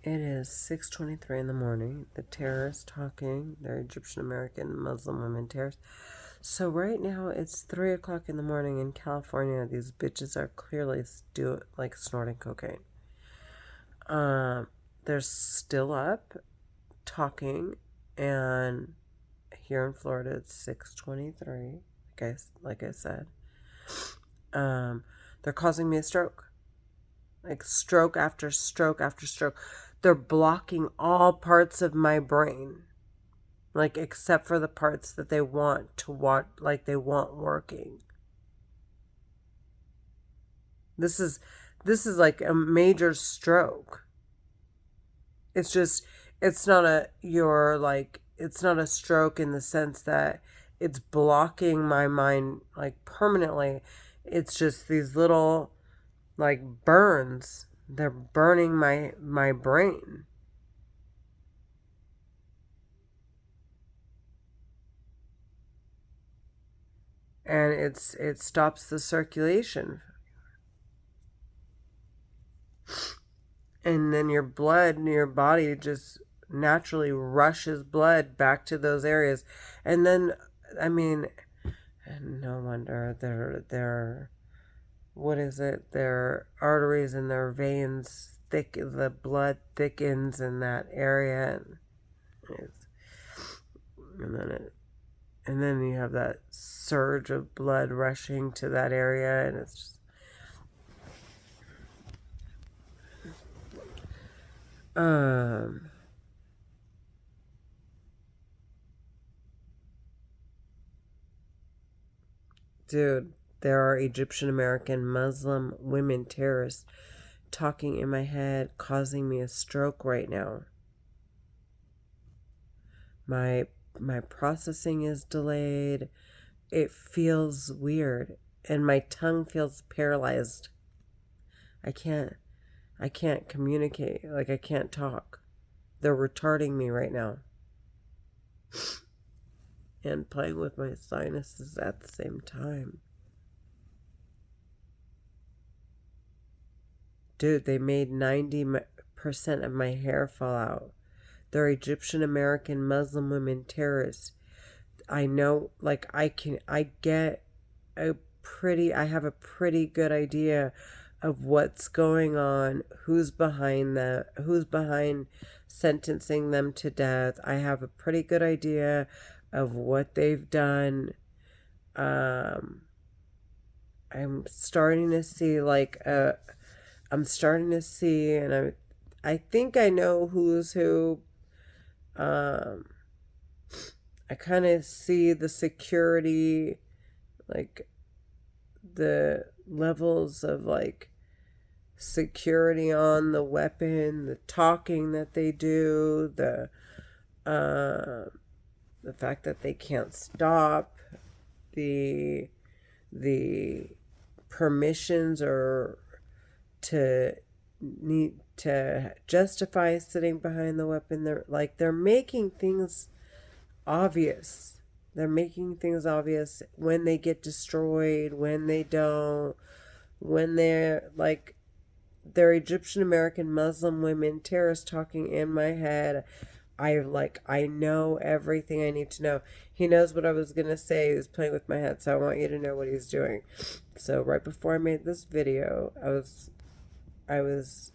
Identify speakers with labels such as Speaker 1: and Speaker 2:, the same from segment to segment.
Speaker 1: It is 6:23 in the morning. The terrorists talking. They're Egyptian American Muslim women terrorists. So right now it's 3 o'clock in the morning in California. These bitches are clearly still like snorting cocaine. Um, they're still up talking, and here in Florida it's 6:23. Like I said, um, they're causing me a stroke. Like stroke after stroke after stroke. They're blocking all parts of my brain, like except for the parts that they want to watch, like they want working. This is this is like a major stroke. It's just it's not a you're like it's not a stroke in the sense that it's blocking my mind like permanently. It's just these little like burns. They're burning my brain. And it stops the circulation, and then your blood in your body just naturally rushes blood back to those areas. And then I mean, no wonder their what is it, their arteries and their veins thick, the blood thickens in that area, and then you have that surge of blood rushing to that area, and it's just um dude, there are Egyptian American Muslim women terrorists talking in my head, causing me a stroke right now. My my processing is delayed. It feels weird, and my tongue feels paralyzed. I can't I can't communicate. Like I can't talk. They're retarding me right now and playing with my sinuses at the same time. Dude, they made 90% of my hair fall out. They're Egyptian American Muslim women terrorists. I know, like, I have a pretty good idea of what's going on, who's behind sentencing them to death. I have a pretty good idea of what they've done. Um, I'm starting to see, I'm starting to see, and I think I know who's who. Um, I kind of see the security, like the levels of like security on the weapon, the talking that they do, uh, the fact that they can't stop, the the permissions or to need to justify sitting behind the weapon. They're making things obvious. They're making things obvious when they get destroyed, when they don't, when they're Egyptian American Muslim women terrorists talking in my head. I know everything I need to know. He knows what I was gonna say. He's playing with my head, so I want you to know what he's doing. So right before I made this video, I was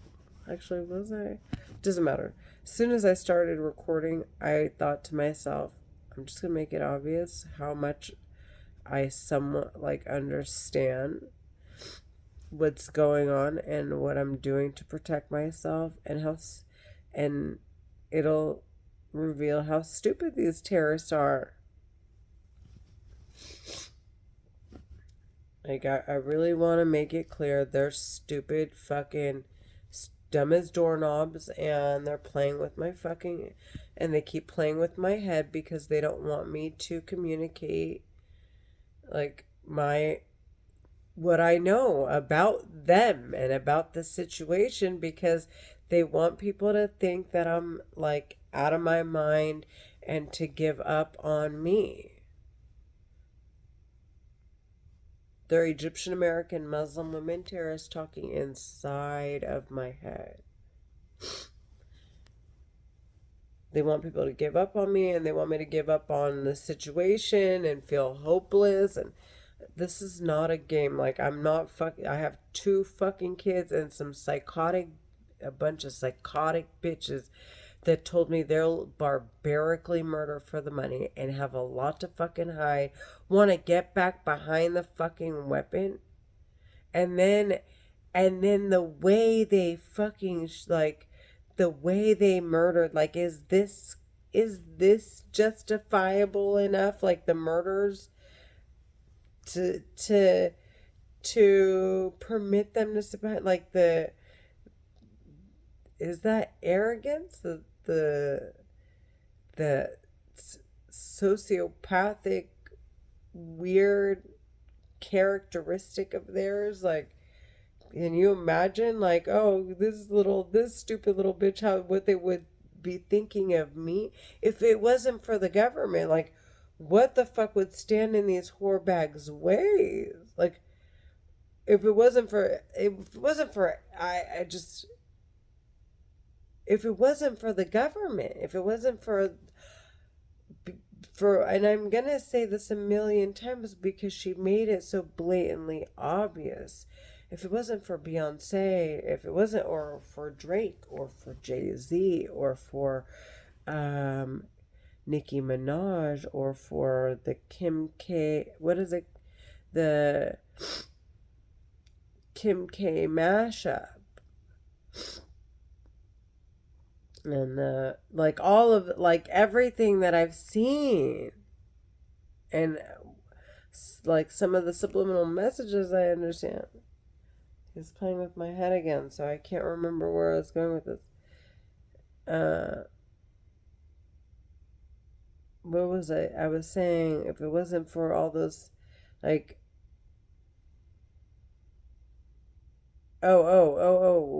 Speaker 1: actually was I? Doesn't matter. As soon as I started recording, I thought to myself, I'm just gonna make it obvious how much I somewhat like understand what's going on and what I'm doing to protect myself, and it'll reveal how stupid these terrorists are. Like I really want to make it clear they're stupid fucking dumb as doorknobs, and they're playing with my fucking and they keep playing with my head because they don't want me to communicate like my what I know about them and about the situation, because they want people to think that I'm like out of my mind and to give up on me. They're Egyptian American Muslim women terrorists talking inside of my head. They want people to give up on me, and they want me to give up on the situation and feel hopeless. And this is not a game. Like, I'm not fucking. I have two fucking kids and a bunch of psychotic bitches that told me they'll barbarically murder for the money and have a lot to fucking hide, want to get back behind the fucking weapon. And then, the way they fucking, like, the way they murdered, like, is this justifiable enough? Like, the murders to, permit them to survive? Like, is that arrogance? The sociopathic weird characteristic of theirs. Like, can you imagine, like, oh, this stupid little bitch, how what they would be thinking of me if it wasn't for the government? Like, what the fuck would stand in these whore bags' ways? Like, I just, if it wasn't for the government, if it wasn't and I'm gonna say this a million times because she made it so blatantly obvious. If it wasn't for Beyonce, if it wasn't, or for Drake, or for Jay-Z, or for um, Nicki Minaj, or for the Kim K, what is it? The Kim K mashup. And like, all of, like, everything that I've seen, and like some of the subliminal messages, I understand. He's playing with my head again, so I can't remember where I was going with this. What was I was saying, if it wasn't for all those, like,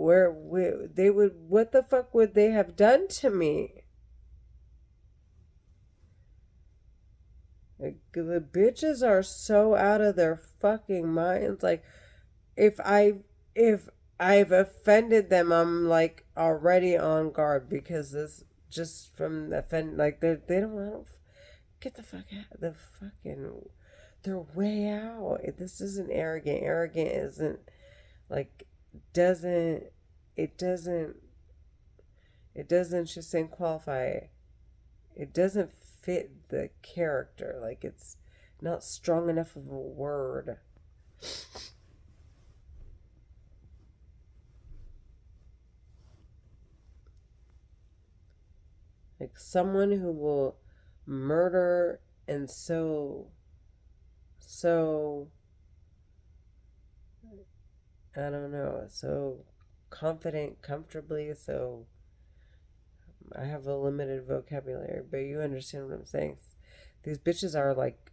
Speaker 1: where they would, what the fuck would they have done to me? Like, the bitches are so out of their fucking minds. Like, if I if I've offended them, I'm like already on guard, because this, just from the offend, like, they don't want to get the fuck out. The fucking, they're way out. This isn't arrogant. Arrogant isn't, like, doesn't it doesn't it doesn't just ain't qualify. It doesn't fit the character. Like, it's not strong enough of a word. Like, someone who will murder, and so I don't know, so confident, comfortably, so I have a limited vocabulary, but you understand what I'm saying. These bitches are like,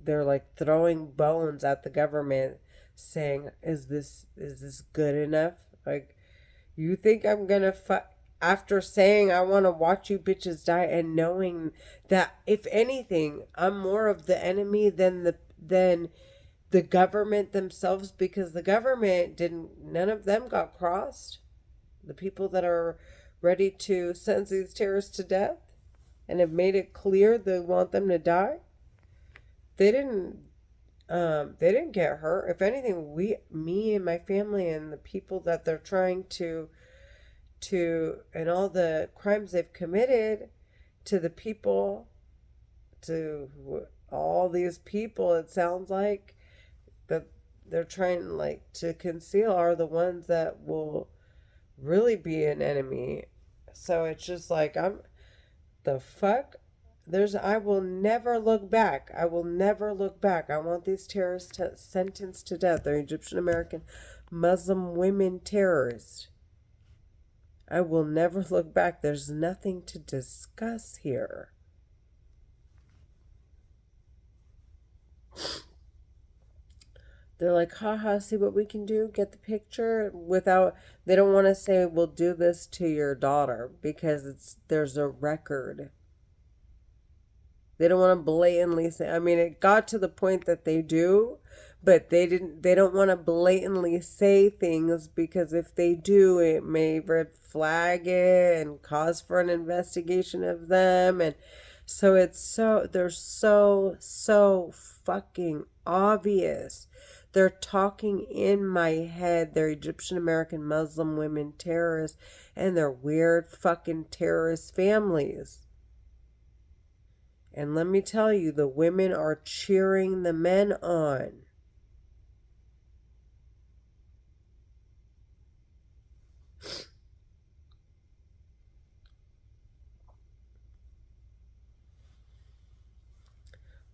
Speaker 1: they're like throwing bones at the government, saying, "Is this good enough?" Like, you think I'm gonna after saying I want to watch you bitches die, and knowing that, if anything, I'm more of the enemy than the government themselves, because the government didn't, none of them got crossed. The people that are ready to sentence these terrorists to death and have made it clear they want them to die, they didn't get hurt. If anything, me and my family, and the people that they're trying and all the crimes they've committed to the people, to all these people, it sounds like, that they're trying, like, to conceal, are the ones that will really be an enemy. So it's just like, I'm, the fuck, I will never look back. I will never look back. I want these terrorists sentenced to death. They're Egyptian American Muslim women terrorists. I will never look back. There's nothing to discuss here. They're like, haha, see what we can do? Get the picture? Without, they don't want to say, we'll do this to your daughter, because there's a record. They don't want to blatantly say, I mean, it got to the point that they do, but they don't want to blatantly say things, because if they do, it may red flag it and cause for an investigation of them. And so they're so fucking obvious. They're talking in my head. They're Egyptian American Muslim women terrorists and their weird fucking terrorist families. And let me tell you, the women are cheering the men on.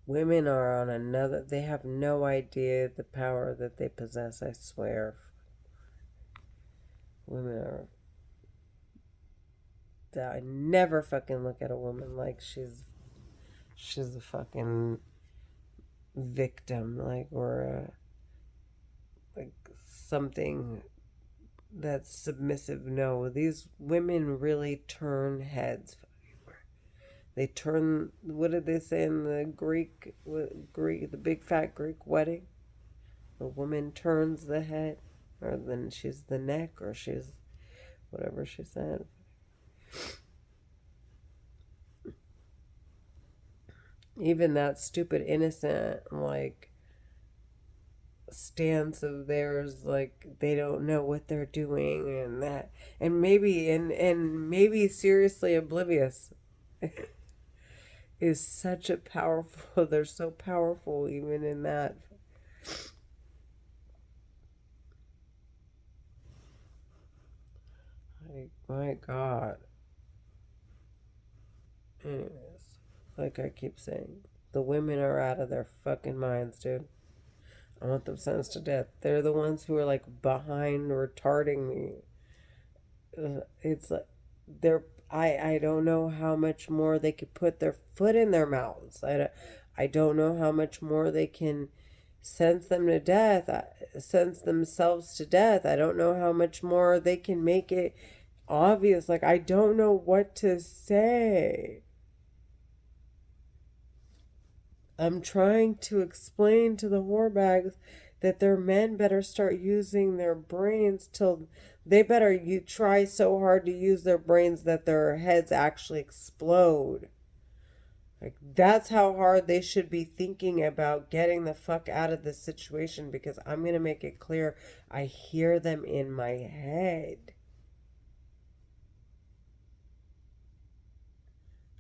Speaker 1: Women are on another, they have no idea the power that they possess, I swear. Women are, I never fucking look at a woman like she's a fucking victim, like, or like something that's submissive. No, these women really turn heads. They turn. What did they say in the the big fat Greek wedding? The woman turns the head, or then she's the neck, or she's whatever she said. Even that stupid innocent like stance of theirs, like they don't know what they're doing, and that, and maybe seriously oblivious. Is such a powerful, they're so powerful even in that. Like, my God. Anyways, like I keep saying, the women are out of their fucking minds, dude. I want them sentenced to death. They're the ones who are like behind retarding me. It's like I don't know how much more they could put their foot in their mouths. I don't know how much more they can sentence them to death, sentence themselves to death. I don't know how much more they can make it obvious. Like, I don't know what to say. I'm trying to explain to the whorebags that their men better start using their brains till they better you try so hard to use their brains that their heads actually explode. Like, that's how hard they should be thinking about getting the fuck out of this situation, because I'm going to make it clear I hear them in my head.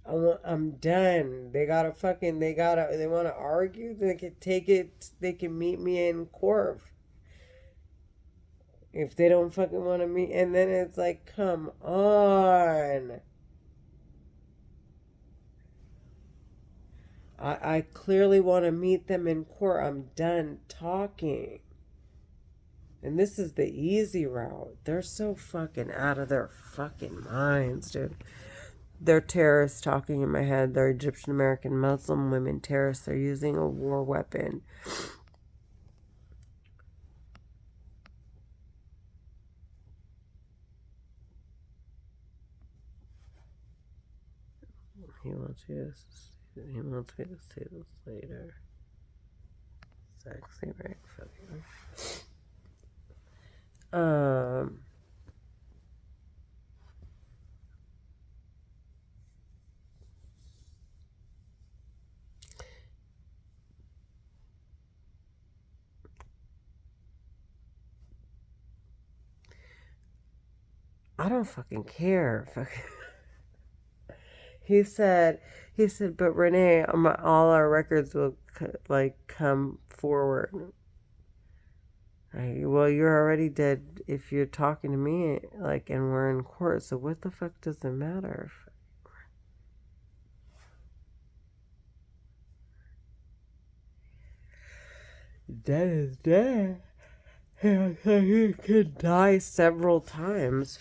Speaker 1: I'm done. They want to argue. They can take it. They can meet me in court if they don't fucking want to meet. And then it's like, come on. I clearly want to meet them in court. I'm done talking. And this is the easy route. They're so fucking out of their fucking minds, dude. They're terrorists talking in my head. They're Egyptian American Muslim women terrorists. They're using a war weapon. He wants me to see this later. It's actually very funny. I don't fucking care. He said, but Renee, all our records will like come forward. Well, you're already dead if you're talking to me, like, and we're in court. So what the fuck does it matter? Dead is dead. He could die several times.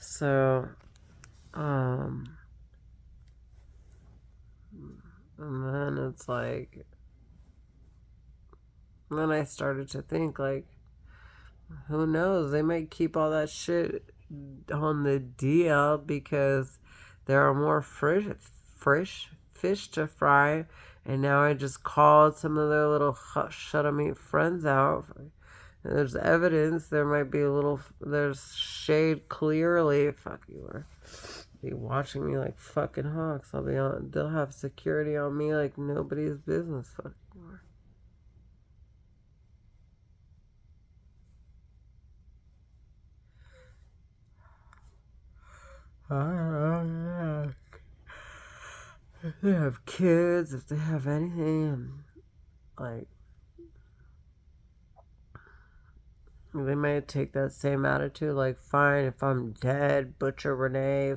Speaker 1: So, and then it's like, then I started to think, like, who knows? They might keep all that shit on the DL because there are more fresh fish to fry And now I just called some of their little shut on me friends out. And there's evidence. There might be a little, there's shade clearly. Fuck you are. Be watching me like fucking hawks. I'll be on, they'll have security on me like nobody's business. Fuck you are. If they have kids, if they have anything, like, they may take that same attitude, like, fine, if I'm dead, butcher Renee,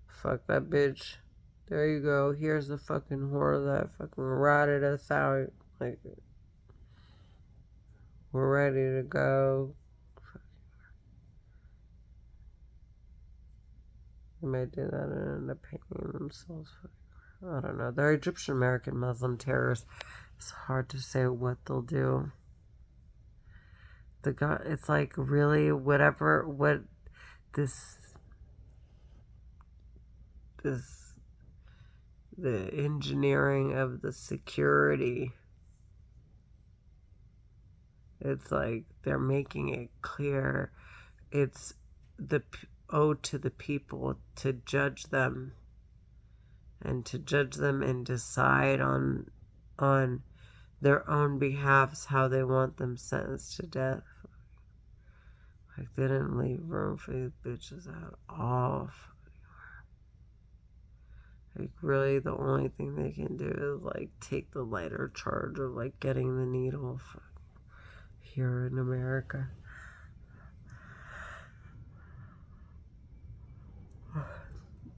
Speaker 1: fuck that bitch. There you go. Here's the fucking whore that fucking ratted us out. Like, we're ready to go. They may do that and end up hanging themselves. I don't know. They're Egyptian American Muslim terrorists. It's hard to say what they'll do. The guy, it's like really whatever, what this, the engineering of the security. It's like they're making it clear it's the owed to the people to judge them and decide on their own behalfs how they want them sentenced to death. Like, they didn't leave room for these bitches at all. Like, really, the only thing they can do is, like, take the lighter charge of, like, getting the needle here in America.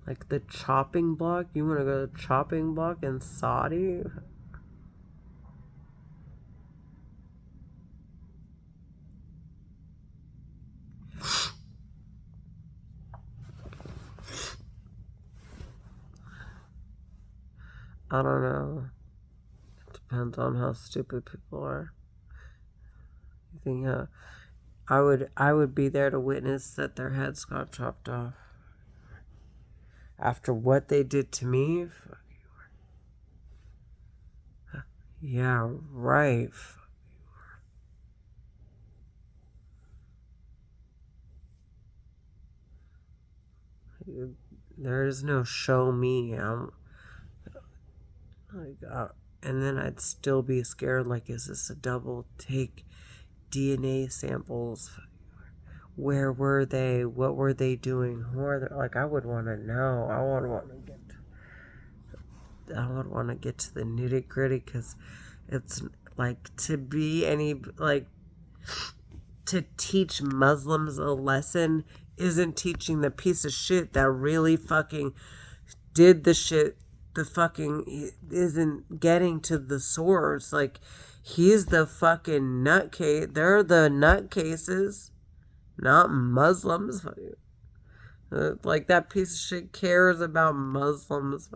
Speaker 1: Like, the chopping block? You want to go to the chopping block in Saudi? I don't know. It depends on how stupid people are. You think, I would be there to witness that their heads got chopped off. After what they did to me? Yeah, right. There is no show me. I'm like, and then I'd still be scared. Like, is this a double take? DNA samples. Where were they? What were they doing? Who are they? Like, I would want to know. I would want to get to the nitty gritty, because it's like, to be any, like, to teach Muslims a lesson isn't teaching the piece of shit that really fucking did the shit. The fucking isn't getting to the source. Like, he's the fucking nutcase. They're the nutcases, not Muslims. Like, that piece of shit cares about Muslims.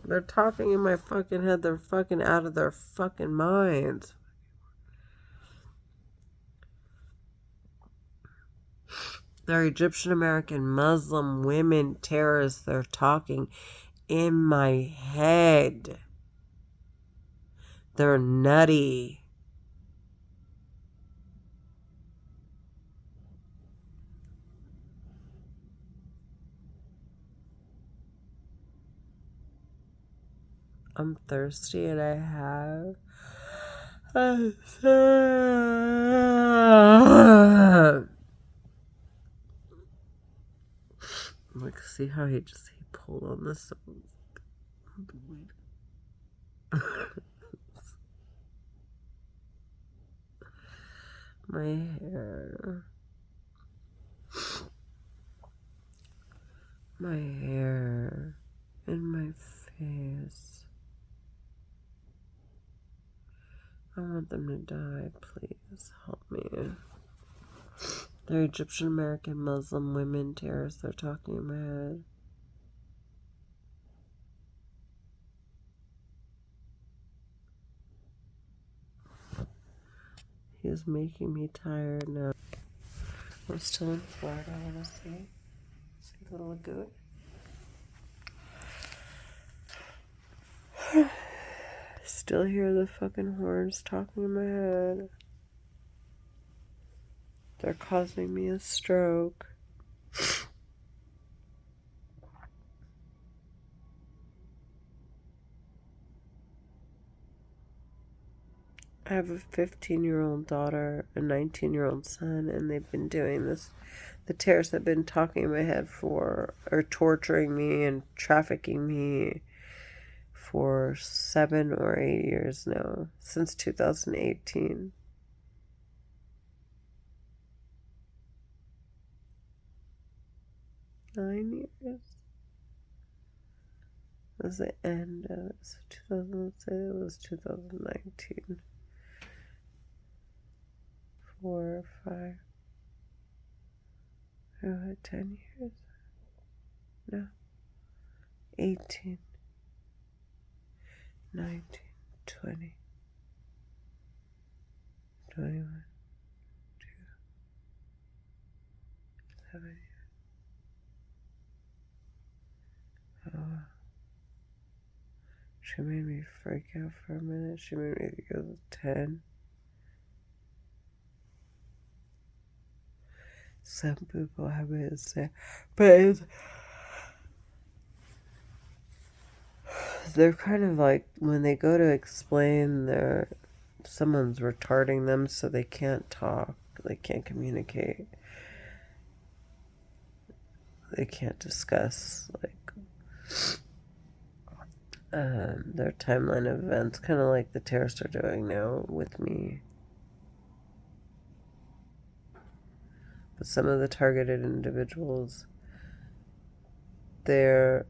Speaker 1: They're talking in my fucking head. They're fucking out of their fucking minds. They're Egyptian American Muslim women terrorists. They're talking in my head. They're nutty. I'm thirsty and I have like, see how he pulled on this. My hair. My hair. And my face. I want them to die. Please help me. They're Egyptian American Muslim women terrorists. They're talking in my head. He's making me tired now. I'm still in Florida. I want to see the lagoon. Still hear the fucking horns talking in my head. They're causing me a stroke. I have a 15-year-old daughter, a 19-year-old son, and they've been doing this. The terrorists have been talking in my head or torturing me and trafficking me for 7 or 8 years now, since 2018. Nine years? It was the end of it. So 2000, let's say it was 2019. 4 or 5. 10 years? No. 18. 19. 20. 21. 7 years. Oh. She made me freak out for a minute. She made me go to 10. Some people have it say, but they're kind of like when they go to explain someone's retarding them so they can't talk, they can't communicate, they can't discuss their timeline of events, kind of like the terrorists are doing now with me. But some of the targeted individuals, they've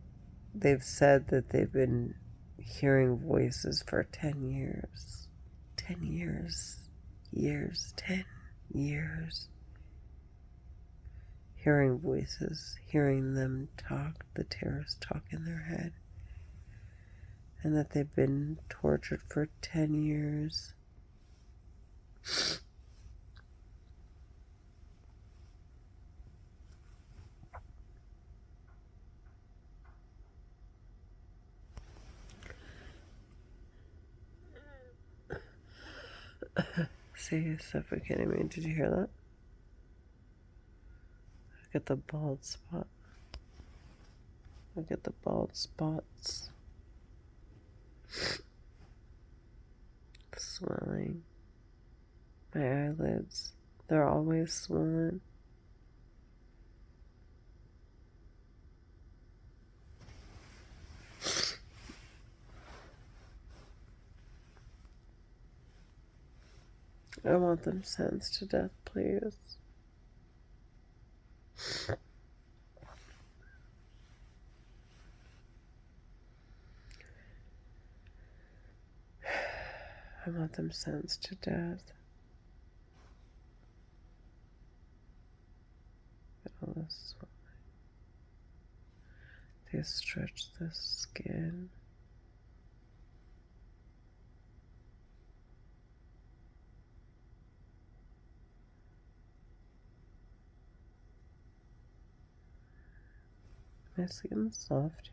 Speaker 1: said that they've been hearing voices for 10 years. 10 years. 10 years. Hearing voices, hearing them talk, the terrorists talk in their head. And that they've been tortured for 10 years. See, it's suffocating me. Did you hear that? Look at the bald spot. Look at the bald spots. Swelling. My eyelids, they're always swollen. I want them sentenced to death, please. I want them sentenced to death. All this swelling. They stretch the skin. My skin's soft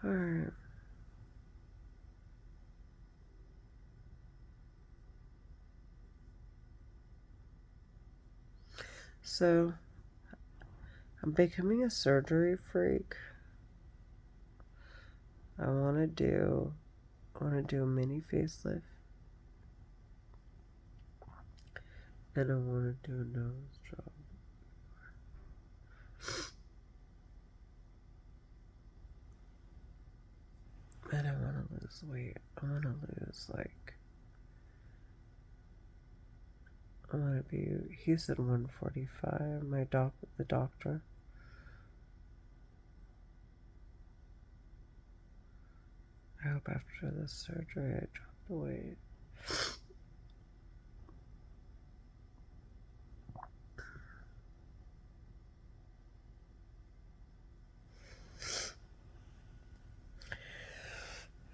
Speaker 1: here. Alright. So, I'm becoming a surgery freak. I want to do a mini facelift. And I want to do a nose job. And I want to lose weight. I want to lose, I want to be, he said 145, the doctor. I hope after this surgery I drop the weight.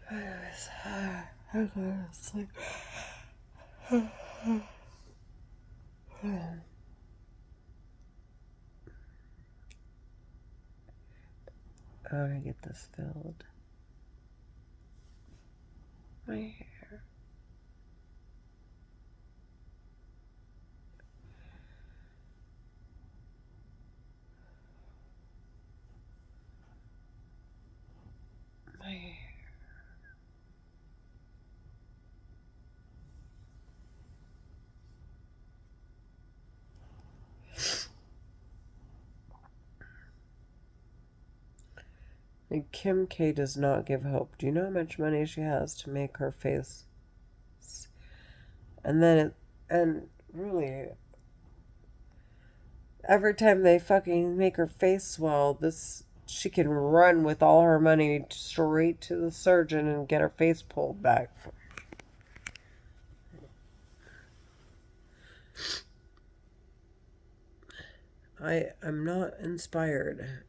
Speaker 1: Anyways, I gotta sleep. I want to get this filled. My hair. My hair. And Kim K does not give hope. Do you know how much money she has to make her face? And really, every time they fucking make her face swell, she can run with all her money straight to the surgeon and get her face pulled back. I'm not inspired.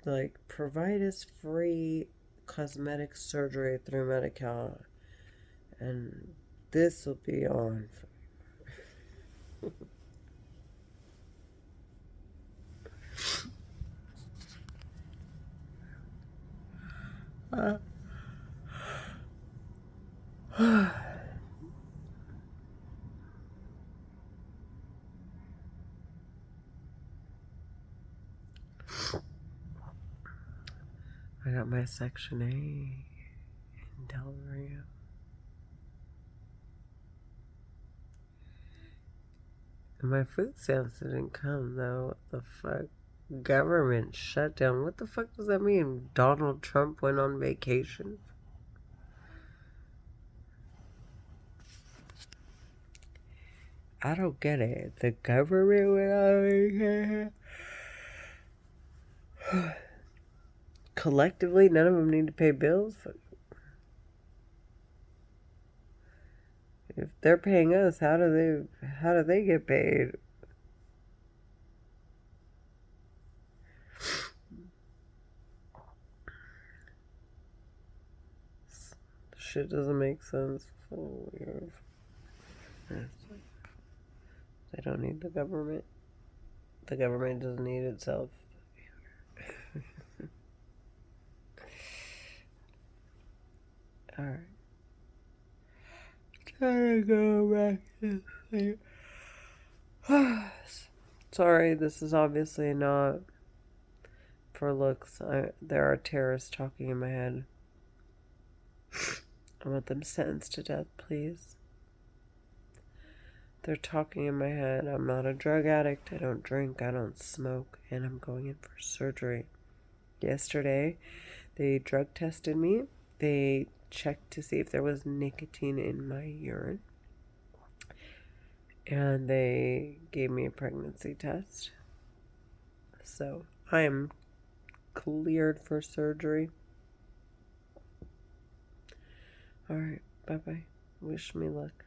Speaker 1: Like, provide us free cosmetic surgery through Medi-Cal, and this will be on. I got my Section A in Del Rio. And my food stamps didn't come, though. What the fuck? Government shutdown. What the fuck does that mean? Donald Trump went on vacation? I don't get it. The government went on vacation? Collectively, none of them need to pay bills? If they're paying us, how do they get paid? Shit doesn't make sense. They don't need the government. The government doesn't need itself. Alright. Trying to go back to sleep. Sorry, this is obviously not for looks. There are terrorists talking in my head. I want them sentenced to death, please. They're talking in my head. I'm not a drug addict. I don't drink. I don't smoke. And I'm going in for surgery. Yesterday, they drug tested me. They checked to see if there was nicotine in my urine. And they gave me a pregnancy test. So I am cleared for surgery. Alright, bye-bye. Wish me luck.